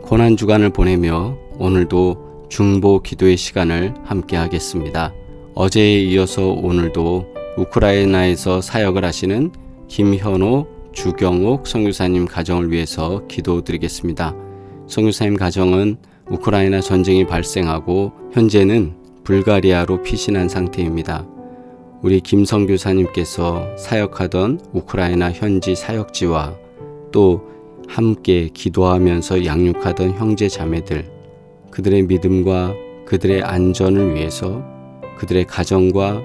고난주간을 보내며 오늘도 중보 기도의 시간을 함께 하겠습니다. 어제에 이어서 오늘도 우크라이나에서 사역을 하시는 김현호, 주경옥 선교사님 가정을 위해서 기도드리겠습니다. 선교사님 가정은 우크라이나 전쟁이 발생하고 현재는 불가리아로 피신한 상태입니다. 우리 김 선교사님께서 사역하던 우크라이나 현지 사역지와 또 함께 기도하면서 양육하던 형제 자매들, 그들의 믿음과 그들의 안전을 위해서, 그들의 가정과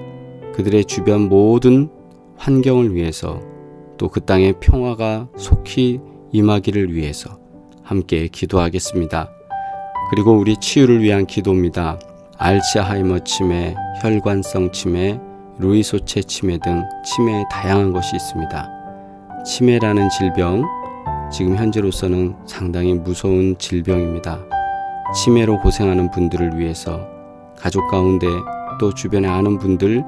그들의 주변 모든 환경을 위해서, 또 그 땅의 평화가 속히 임하기를 위해서 함께 기도하겠습니다. 그리고 우리 치유를 위한 기도입니다. 알츠하이머 치매, 혈관성 치매, 루이소체 치매 등 치매의 다양한 것이 있습니다. 치매라는 질병, 지금 현재로서는 상당히 무서운 질병입니다. 치매로 고생하는 분들을 위해서 가족 가운데 또 주변에 아는 분들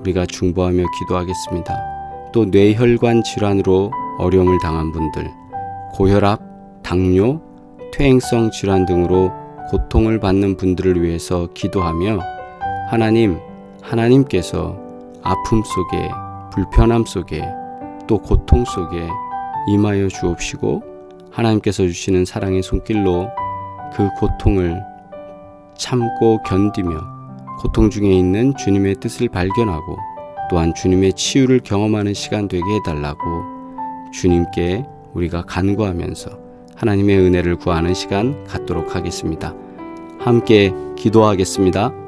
우리가 중보하며 기도하겠습니다. 또 뇌혈관 질환으로 어려움을 당한 분들, 고혈압, 당뇨, 퇴행성 질환 등으로 고통을 받는 분들을 위해서 기도하며 하나님께서 아픔 속에, 불편함 속에, 또 고통 속에 임하여 주옵시고 하나님께서 주시는 사랑의 손길로 그 고통을 참고 견디며 고통 중에 있는 주님의 뜻을 발견하고 또한 주님의 치유를 경험하는 시간 되게 해달라고 주님께 우리가 간구하면서 하나님의 은혜를 구하는 시간 갖도록 하겠습니다. 함께 기도하겠습니다.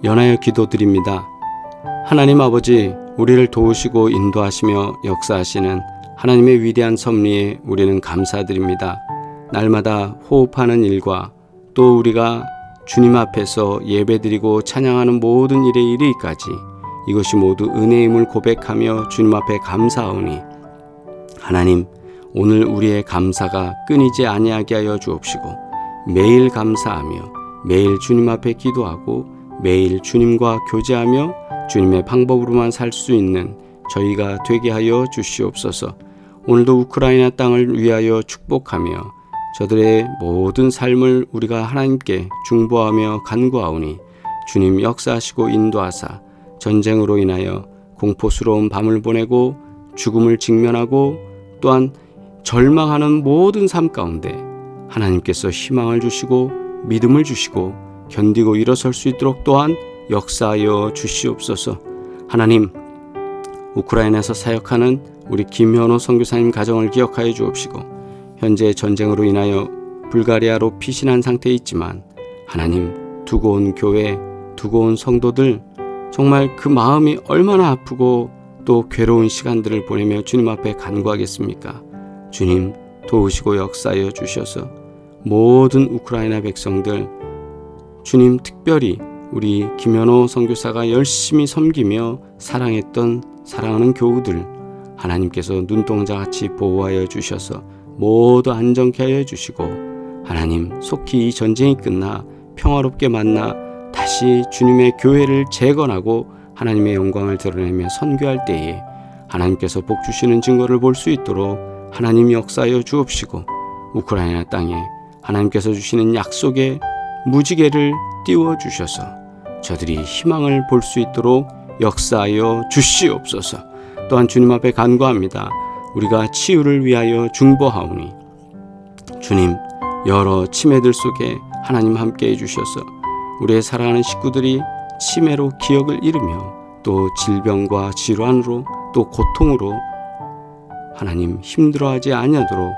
연하여 기도드립니다. 하나님 아버지, 우리를 도우시고 인도하시며 역사하시는 하나님의 위대한 섭리에 우리는 감사드립니다. 날마다 호흡하는 일과 또 우리가 주님 앞에서 예배드리고 찬양하는 모든 일에 이르기까지 이것이 모두 은혜임을 고백하며 주님 앞에 감사하오니 하나님, 오늘 우리의 감사가 끊이지 아니하게 하여 주옵시고 매일 감사하며 매일 주님 앞에 기도하고 매일 주님과 교제하며 주님의 방법으로만 살 수 있는 저희가 되게 하여 주시옵소서. 오늘도 우크라이나 땅을 위하여 축복하며 저들의 모든 삶을 우리가 하나님께 중보하며 간구하오니 주님 역사하시고 인도하사 전쟁으로 인하여 공포스러운 밤을 보내고 죽음을 직면하고 또한 절망하는 모든 삶 가운데 하나님께서 희망을 주시고 믿음을 주시고 견디고 일어설 수 있도록 또한 역사하여 주시옵소서. 하나님, 우크라이나에서 사역하는 우리 김현호 선교사님 가정을 기억하여 주옵시고 현재 전쟁으로 인하여 불가리아로 피신한 상태에 있지만 하나님, 두고 온 교회, 두고 온 성도들 정말 그 마음이 얼마나 아프고 또 괴로운 시간들을 보내며 주님 앞에 간구하겠습니까? 주님, 도우시고 역사하여 주셔서 모든 우크라이나 백성들 주님, 특별히 우리 김현호 선교사가 열심히 섬기며 사랑했던 사랑하는 교우들 하나님께서 눈동자같이 보호하여 주셔서 모두 안전케 하여 주시고 하나님, 속히 이 전쟁이 끝나 평화롭게 만나 다시 주님의 교회를 재건하고 하나님의 영광을 드러내며 선교할 때에 하나님께서 복 주시는 증거를 볼 수 있도록 하나님 역사하여 주옵시고 우크라이나 땅에 하나님께서 주시는 약속의 무지개를 띄워 주셔서 저들이 희망을 볼 수 있도록 역사하여 주시옵소서. 또한 주님 앞에 간구합니다. 우리가 치유를 위하여 중보하오니 주님, 여러 치매들 속에 하나님 함께 해주셔서 우리의 사랑하는 식구들이 치매로 기억을 잃으며 또 질병과 질환으로 또 고통으로 하나님 힘들어하지 아니하도록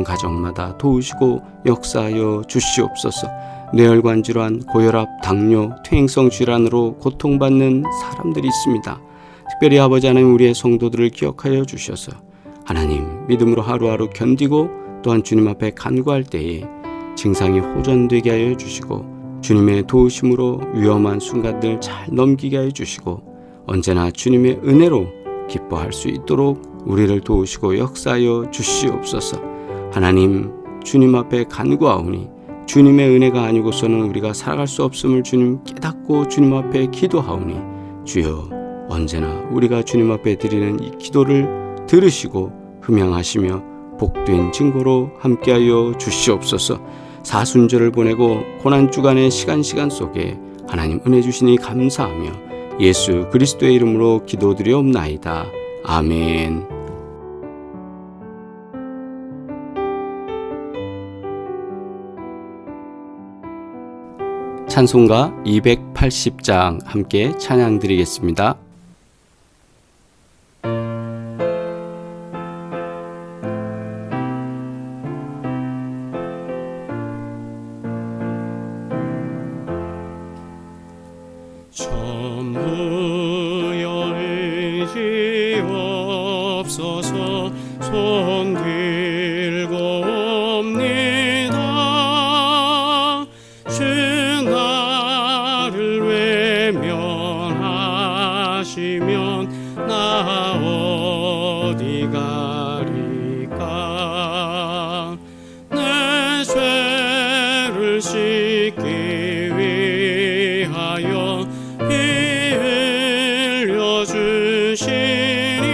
가정마다 도우시고 역사하여 주시옵소서. 뇌혈관 질환, 고혈압, 당뇨, 퇴행성 질환으로 고통받는 사람들이 있습니다. 특별히 아버지 하나님, 우리의 성도들을 기억하여 주셔서 하나님, 믿음으로 하루하루 견디고 또한 주님 앞에 간구할 때에 증상이 호전되게 하여 주시고 주님의 도우심으로 위험한 순간들 잘 넘기게 하여 주시고 언제나 주님의 은혜로 기뻐할 수 있도록 우리를 도우시고 역사하여 주시옵소서. 하나님, 주님 앞에 간구하오니 주님의 은혜가 아니고서는 우리가 살아갈 수 없음을 주님 깨닫고 주님 앞에 기도하오니 주여, 언제나 우리가 주님 앞에 드리는 이 기도를 들으시고 흠양하시며 복된 증거로 함께하여 주시옵소서. 사순절을 보내고 고난주간의 시간 속에 하나님 은혜 주시니 감사하며 예수 그리스도의 이름으로 기도드리옵나이다. 아멘. 찬송가 280장 함께 찬양 드리겠습니다. 전부 열지옵소서. 손 들고 옵니다. 주 나를 외면하시면 나 어디 가리까. 내 죄를 씻기 위하여 피 흘려 주시니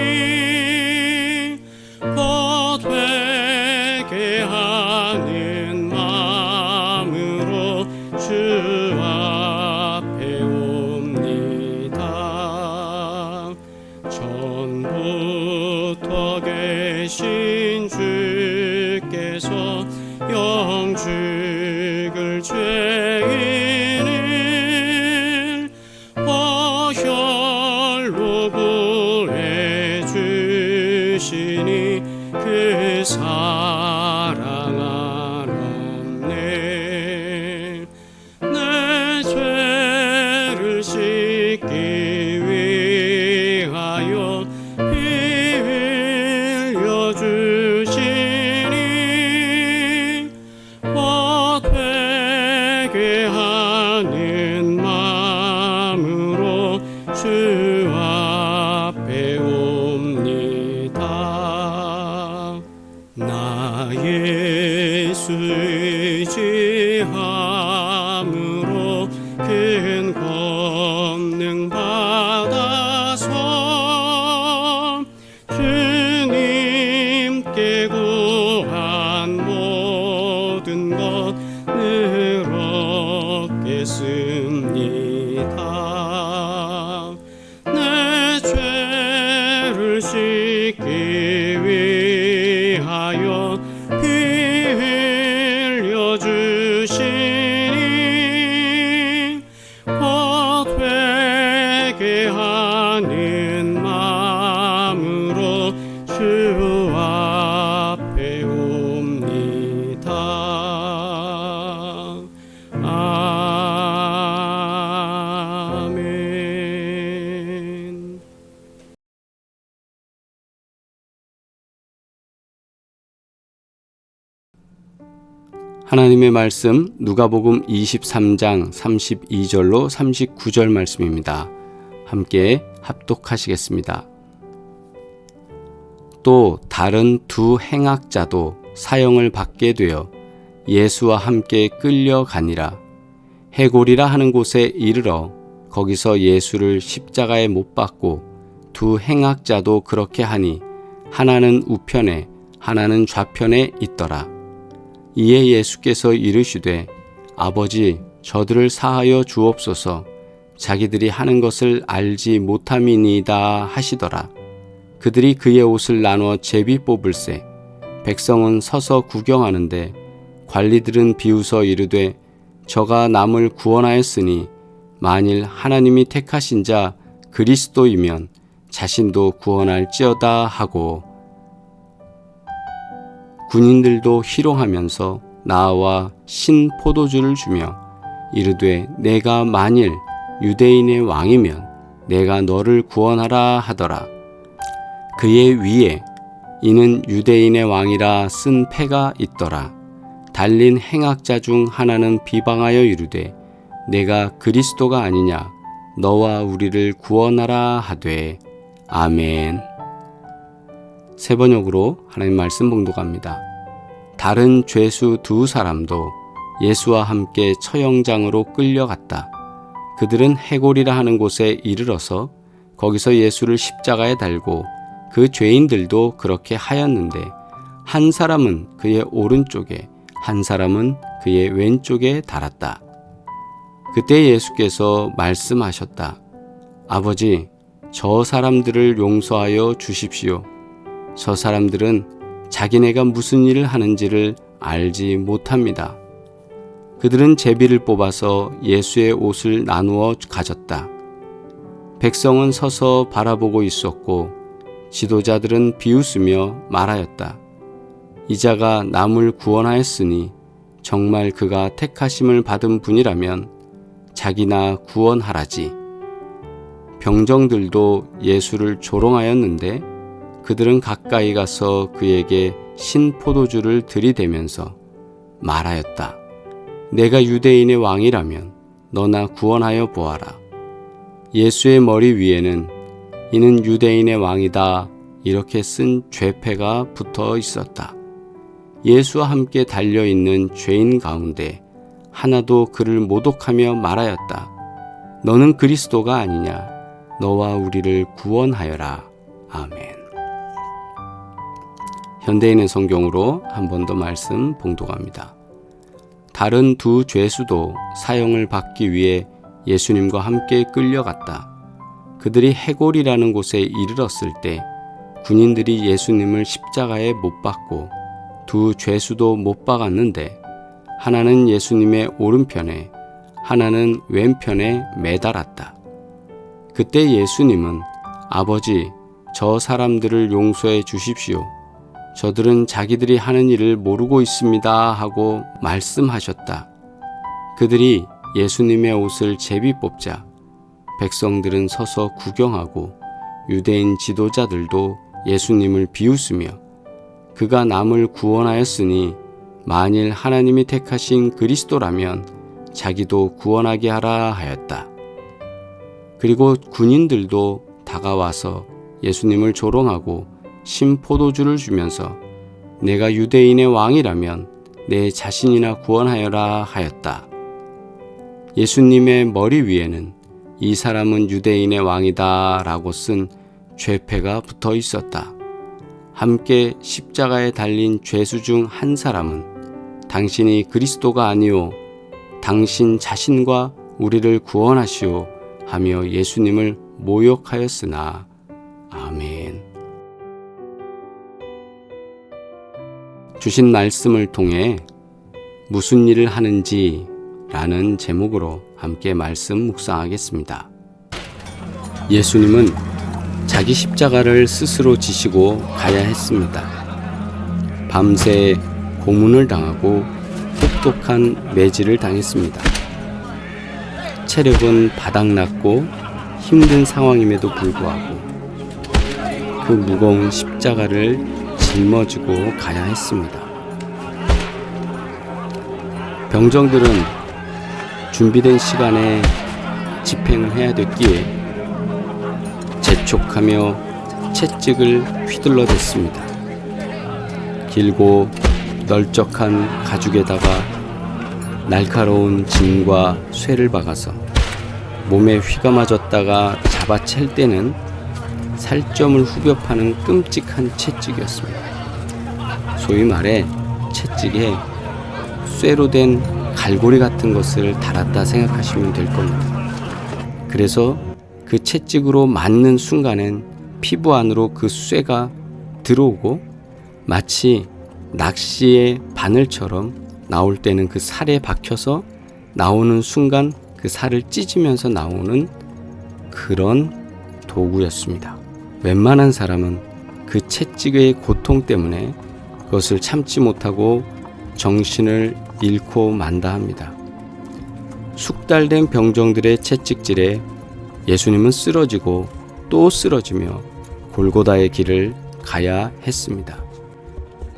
곧 회개하는 마음으로 주 앞에 옵니다. 전부터 계신 주께서 영죽을 죄인을 보혈로 구해 주시니 그 사랑 안없네. 내 죄를 씻기 위하여 피 흘려 주시니 예수 의지함으로 큰 권능 받아서 주님께 구한 모든 것 늘 얻겠습니다. 내 죄를 씻기 위하여 피 흘려 주시니 곧 회개하는 마음으로 주 앞에 옵니다. 아멘. 하나님의 말씀 누가복음 23장 32절로 39절 말씀입니다. 함께 합독하시겠습니다. 또 다른 두 행악자도 사형을 받게 되어 예수와 함께 끌려가니라. 해골이라 하는 곳에 이르러 거기서 예수를 십자가에 못 박고 두 행악자도 그렇게 하니 하나는 우편에 하나는 좌편에 있더라. 이에 예수께서 이르시되 아버지 저들을 사하여 주옵소서 자기들이 하는 것을 알지 못함이니이다 하시더라. 그들이 그의 옷을 나누어 제비 뽑을세 백성은 서서 구경하는데 관리들은 비웃어 이르되 저가 남을 구원하였으니 만일 하나님이 택하신 자 그리스도이면 자신도 구원할지어다 하고 군인들도 희롱하면서 나와 신 포도주를 주며 이르되 내가 만일 유대인의 왕이면 내가 너를 구원하라 하더라. 그의 위에 이는 유대인의 왕이라 쓴 패가 있더라. 달린 행악자 중 하나는 비방하여 이르되 내가 그리스도가 아니냐 너와 우리를 구원하라 하되 아멘. 세 번역으로 하나님 말씀 봉독합니다. 다른 죄수 두 사람도 예수와 함께 처형장으로 끌려갔다. 그들은 해골이라 하는 곳에 이르러서 거기서 예수를 십자가에 달고 그 죄인들도 그렇게 하였는데 한 사람은 그의 오른쪽에 한 사람은 그의 왼쪽에 달았다. 그때 예수께서 말씀하셨다. 아버지, 저 사람들을 용서하여 주십시오. 저 사람들은 자기네가 무슨 일을 하는지를 알지 못합니다. 그들은 제비를 뽑아서 예수의 옷을 나누어 가졌다. 백성은 서서 바라보고 있었고 지도자들은 비웃으며 말하였다. 이자가 남을 구원하였으니 정말 그가 택하심을 받은 분이라면 자기나 구원하라지. 병정들도 예수를 조롱하였는데 그들은 가까이 가서 그에게 신포도주를 들이대면서 말하였다. 내가 유대인의 왕이라면 너나 구원하여 보아라. 예수의 머리 위에는 이는 유대인의 왕이다 이렇게 쓴 죄패가 붙어 있었다. 예수와 함께 달려있는 죄인 가운데 하나도 그를 모독하며 말하였다. 너는 그리스도가 아니냐? 너와 우리를 구원하여라. 아멘. 현대인의 성경으로 한 번 더 말씀 봉독합니다. 다른 두 죄수도 사형을 받기 위해 예수님과 함께 끌려갔다. 그들이 해골이라는 곳에 이르렀을 때 군인들이 예수님을 십자가에 못 박고 두 죄수도 못 박았는데 하나는 예수님의 오른편에 하나는 왼편에 매달았다. 그때 예수님은 아버지, 저 사람들을 용서해 주십시오. 저들은 자기들이 하는 일을 모르고 있습니다 하고 말씀하셨다. 그들이 예수님의 옷을 제비 뽑자 백성들은 서서 구경하고 유대인 지도자들도 예수님을 비웃으며 그가 남을 구원하였으니 만일 하나님이 택하신 그리스도라면 자기도 구원하게 하라 하였다. 그리고 군인들도 다가와서 예수님을 조롱하고 신포도주를 주면서 내가 유대인의 왕이라면 내 자신이나 구원하여라 하였다. 예수님의 머리 위에는 이 사람은 유대인의 왕이다 라고 쓴 죄패가 붙어 있었다. 함께 십자가에 달린 죄수 중 한 사람은 당신이 그리스도가 아니오 당신 자신과 우리를 구원하시오 하며 예수님을 모욕하였으나 아멘. 주신 말씀을 통해 무슨 일을 하는지 라는 제목으로 함께 말씀 묵상하겠습니다. 예수님은 자기 십자가를 스스로 지시고 가야 했습니다. 밤새 고문을 당하고 혹독한 매질을 당했습니다. 체력은 바닥났고 힘든 상황임에도 불구하고 그 무거운 십자가를 짊어지고 가야 했습니다. 병정들은 준비된 시간에 집행을 해야 됐기에 재촉하며 채찍을 휘둘러댔습니다. 길고 널쩍한 가죽에다가 날카로운 진과 쇠를 박아서 몸에 휘가 맞았다가 잡아챌 때는 살점을 후벼 파는 끔찍한 채찍이었습니다. 소위 말해 채찍에 쇠로 된 갈고리 같은 것을 달았다 생각하시면 될 겁니다. 그래서 그 채찍으로 맞는 순간엔 피부 안으로 그 쇠가 들어오고 마치 낚시의 바늘처럼 나올 때는 그 살에 박혀서 나오는 순간 그 살을 찢으면서 나오는 그런 도구였습니다. 웬만한 사람은 그 채찍의 고통 때문에 그것을 참지 못하고 정신을 잃고 만다 합니다. 숙달된 병정들의 채찍질에 예수님은 쓰러지고 또 쓰러지며 골고다의 길을 가야 했습니다.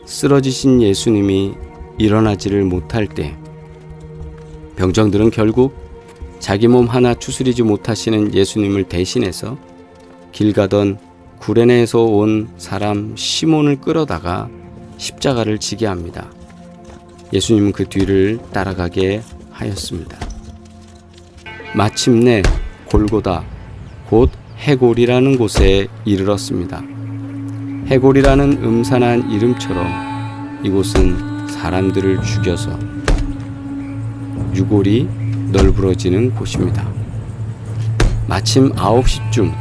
쓰러지신 예수님이 일어나지를 못할 때 병정들은 결국 자기 몸 하나 추스리지 못하시는 예수님을 대신해서 길 가던 구레네에서 온 사람 시몬을 끌어다가 십자가를 지게 합니다. 예수님은 그 뒤를 따라가게 하였습니다. 마침내 골고다 곧 해골이라는 곳에 이르렀습니다. 해골이라는 음산한 이름처럼 이곳은 사람들을 죽여서 유골이 널브러지는 곳입니다. 마침 9시쯤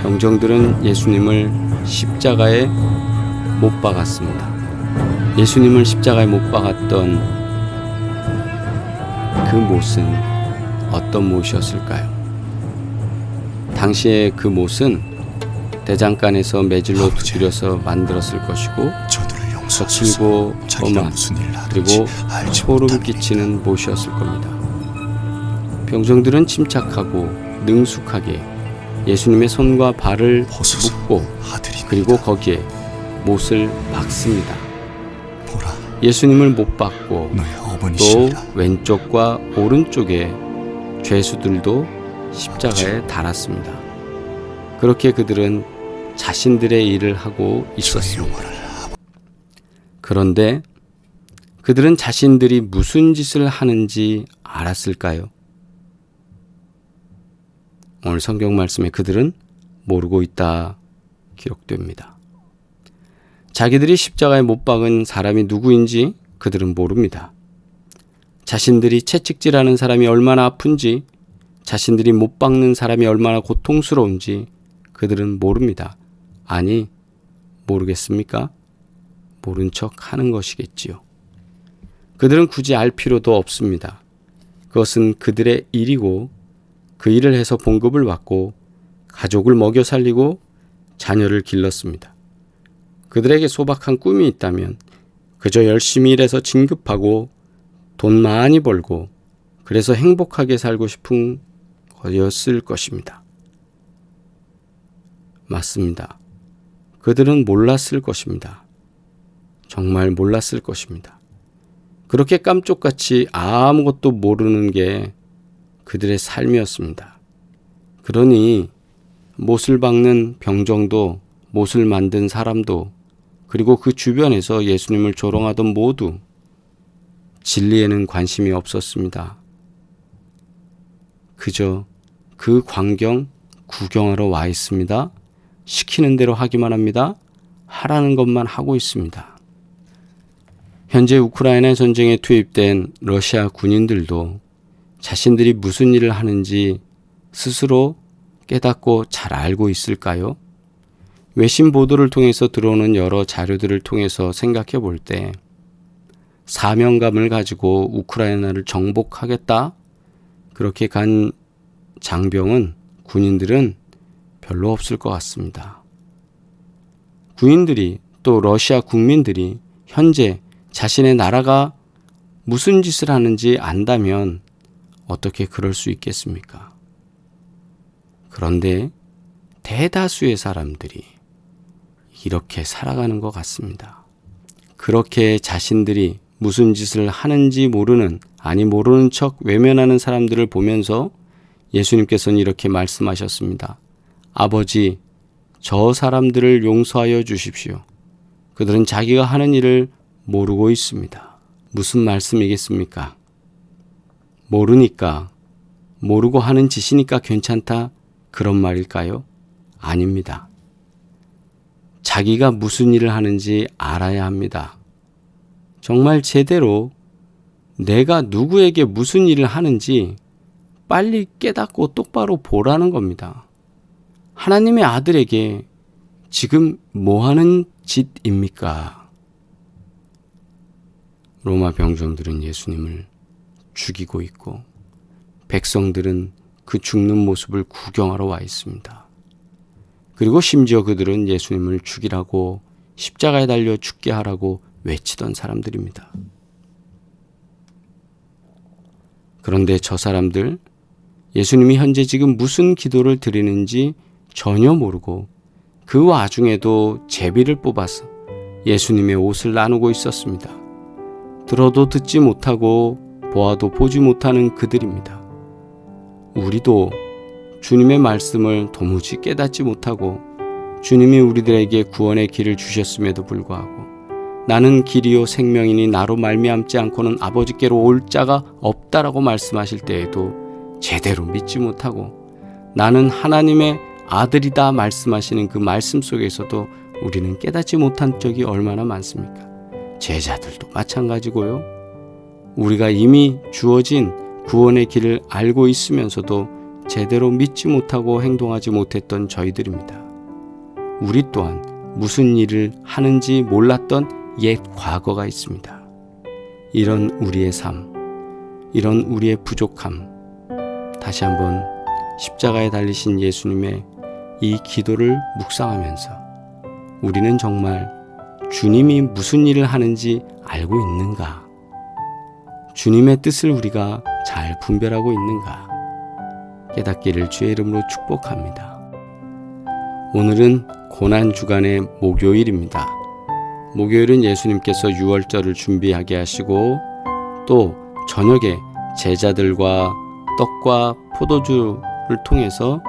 병정들은 예수님을 십자가에 못 박았습니다. 예수님을 십자가에 못 박았던 그 못은 어떤 못이었을까요? 당시에 그 못은 대장간에서 매질로 두드려서 만들었을 것이고 거칠고 험한 그리고 소름 끼치는 못이었을 겁니다. 병정들은 침착하고 능숙하게 예수님의 손과 발을 묶고 그리고 거기에 못을 박습니다. 예수님을 못 박고 또 왼쪽과 오른쪽에 죄수들도 십자가에 달았습니다. 그렇게 그들은 자신들의 일을 하고 있었습니다. 그런데 그들은 자신들이 무슨 짓을 하는지 알았을까요? 오늘 성경 말씀에 그들은 모르고 있다 기록됩니다. 자기들이 십자가에 못 박은 사람이 누구인지 그들은 모릅니다. 자신들이 채찍질하는 사람이 얼마나 아픈지, 자신들이 못 박는 사람이 얼마나 고통스러운지 그들은 모릅니다. 아니, 모르겠습니까? 모른 척 하는 것이겠지요. 그들은 굳이 알 필요도 없습니다. 그것은 그들의 일이고 그 일을 해서 봉급을 받고 가족을 먹여 살리고 자녀를 길렀습니다. 그들에게 소박한 꿈이 있다면 그저 열심히 일해서 진급하고 돈 많이 벌고 그래서 행복하게 살고 싶은 거였을 것입니다. 맞습니다. 그들은 몰랐을 것입니다. 정말 몰랐을 것입니다. 그렇게 깜쪽같이 아무것도 모르는 게 그들의 삶이었습니다. 그러니 못을 박는 병정도 못을 만든 사람도 그리고 그 주변에서 예수님을 조롱하던 모두 진리에는 관심이 없었습니다. 그저 그 광경 구경하러 와 있습니다. 시키는 대로 하기만 합니다. 하라는 것만 하고 있습니다. 현재 우크라이나 전쟁에 투입된 러시아 군인들도 자신들이 무슨 일을 하는지 스스로 깨닫고 잘 알고 있을까요? 외신 보도를 통해서 들어오는 여러 자료들을 통해서 생각해 볼 때 사명감을 가지고 우크라이나를 정복하겠다 그렇게 간 장병은 군인들은 별로 없을 것 같습니다. 군인들이 또 러시아 국민들이 현재 자신의 나라가 무슨 짓을 하는지 안다면 어떻게 그럴 수 있겠습니까? 그런데 대다수의 사람들이 이렇게 살아가는 것 같습니다. 그렇게 자신들이 무슨 짓을 하는지 모르는, 아니 모르는 척 외면하는 사람들을 보면서 예수님께서는 이렇게 말씀하셨습니다. 아버지, 저 사람들을 용서하여 주십시오. 그들은 자기가 하는 일을 모르고 있습니다. 무슨 말씀이겠습니까? 모르니까, 모르고 하는 짓이니까 괜찮다 그런 말일까요? 아닙니다. 자기가 무슨 일을 하는지 알아야 합니다. 정말 제대로 내가 누구에게 무슨 일을 하는지 빨리 깨닫고 똑바로 보라는 겁니다. 하나님의 아들에게 지금 뭐 하는 짓입니까? 로마 병정들은 예수님을 죽이고 있고 백성들은 그 죽는 모습을 구경하러 와 있습니다. 그리고 심지어 그들은 예수님을 죽이라고 십자가에 달려 죽게 하라고 외치던 사람들입니다. 그런데 저 사람들, 예수님이 현재 지금 무슨 기도를 드리는지 전혀 모르고 그 와중에도 제비를 뽑아서 예수님의 옷을 나누고 있었습니다. 들어도 듣지 못하고 보아도 보지 못하는 그들입니다. 우리도 주님의 말씀을 도무지 깨닫지 못하고 주님이 우리들에게 구원의 길을 주셨음에도 불구하고 나는 길이요 생명이니 나로 말미암지 않고는 아버지께로 올 자가 없다라고 말씀하실 때에도 제대로 믿지 못하고 나는 하나님의 아들이다 말씀하시는 그 말씀 속에서도 우리는 깨닫지 못한 적이 얼마나 많습니까? 제자들도 마찬가지고요. 우리가 이미 주어진 구원의 길을 알고 있으면서도 제대로 믿지 못하고 행동하지 못했던 저희들입니다. 우리 또한 무슨 일을 하는지 몰랐던 옛 과거가 있습니다. 이런 우리의 삶, 이런 우리의 부족함, 다시 한번 십자가에 달리신 예수님의 이 기도를 묵상하면서 우리는 정말 주님이 무슨 일을 하는지 알고 있는가? 주님의 뜻을 우리가 잘 분별하고 있는가? 깨닫기를 주의 이름으로 축복합니다. 오늘은 고난주간의 목요일입니다. 목요일은 예수님께서 유월절을 준비하게 하시고 또 저녁에 제자들과 떡과 포도주를 통해서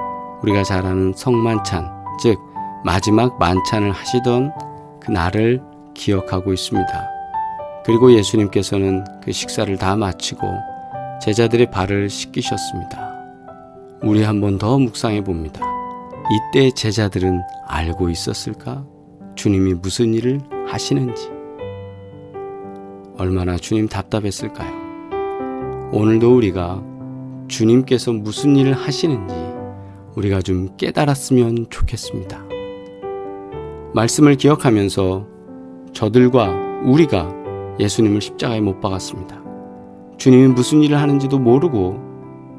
우리가 잘 아는 성만찬, 즉 마지막 만찬을 하시던 그 날을 기억하고 있습니다. 그리고 예수님께서는 그 식사를 다 마치고 제자들의 발을 씻기셨습니다. 우리 한 번 더 묵상해 봅니다. 이때 제자들은 알고 있었을까? 주님이 무슨 일을 하시는지. 얼마나 주님 답답했을까요? 오늘도 우리가 주님께서 무슨 일을 하시는지 우리가 좀 깨달았으면 좋겠습니다. 말씀을 기억하면서 저들과 우리가 예수님을 십자가에 못 박았습니다. 주님이 무슨 일을 하는지도 모르고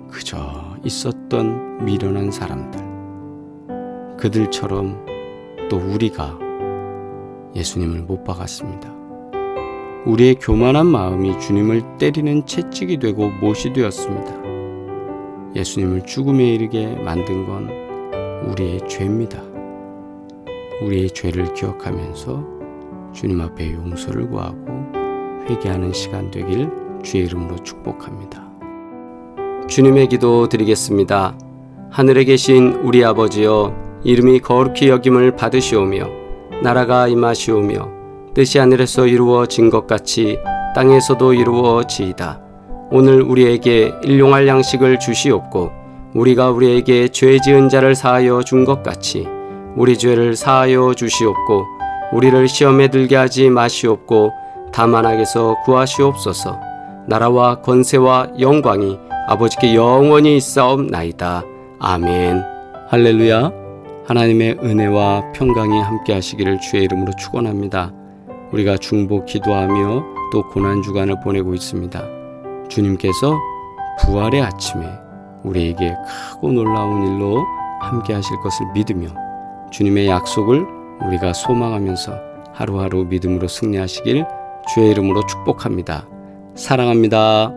그저 있었던 미련한 사람들. 그들처럼 또 우리가 예수님을 못 박았습니다. 우리의 교만한 마음이 주님을 때리는 채찍이 되고 못이 되었습니다. 예수님을 죽음에 이르게 만든 건 우리의 죄입니다. 우리의 죄를 기억하면서 주님 앞에 용서를 구하고 회개하는 시간 되길 주의 이름으로 축복합니다. 주님의 기도 드리겠습니다. 하늘에 계신 우리 아버지여, 이름이 거룩히 여김을 받으시오며 나라가 임하시오며 뜻이 하늘에서 이루어진 것 같이 땅에서도 이루어지이다. 오늘 우리에게 일용할 양식을 주시옵고 우리가 우리에게 죄 지은 자를 사하여 준 것 같이 우리 죄를 사하여 주시옵고 우리를 시험에 들게 하지 마시옵고 다만 악에서 구하시옵소서. 나라와 권세와 영광이 아버지께 영원히 있사옵나이다. 아멘. 할렐루야. 하나님의 은혜와 평강이 함께 하시기를 주의 이름으로 축원합니다. 우리가 중보 기도하며 또 고난 주간을 보내고 있습니다. 주님께서 부활의 아침에 우리에게 크고 놀라운 일로 함께 하실 것을 믿으며 주님의 약속을 우리가 소망하면서 하루하루 믿음으로 승리하시길 주의 이름으로 축복합니다. 사랑합니다.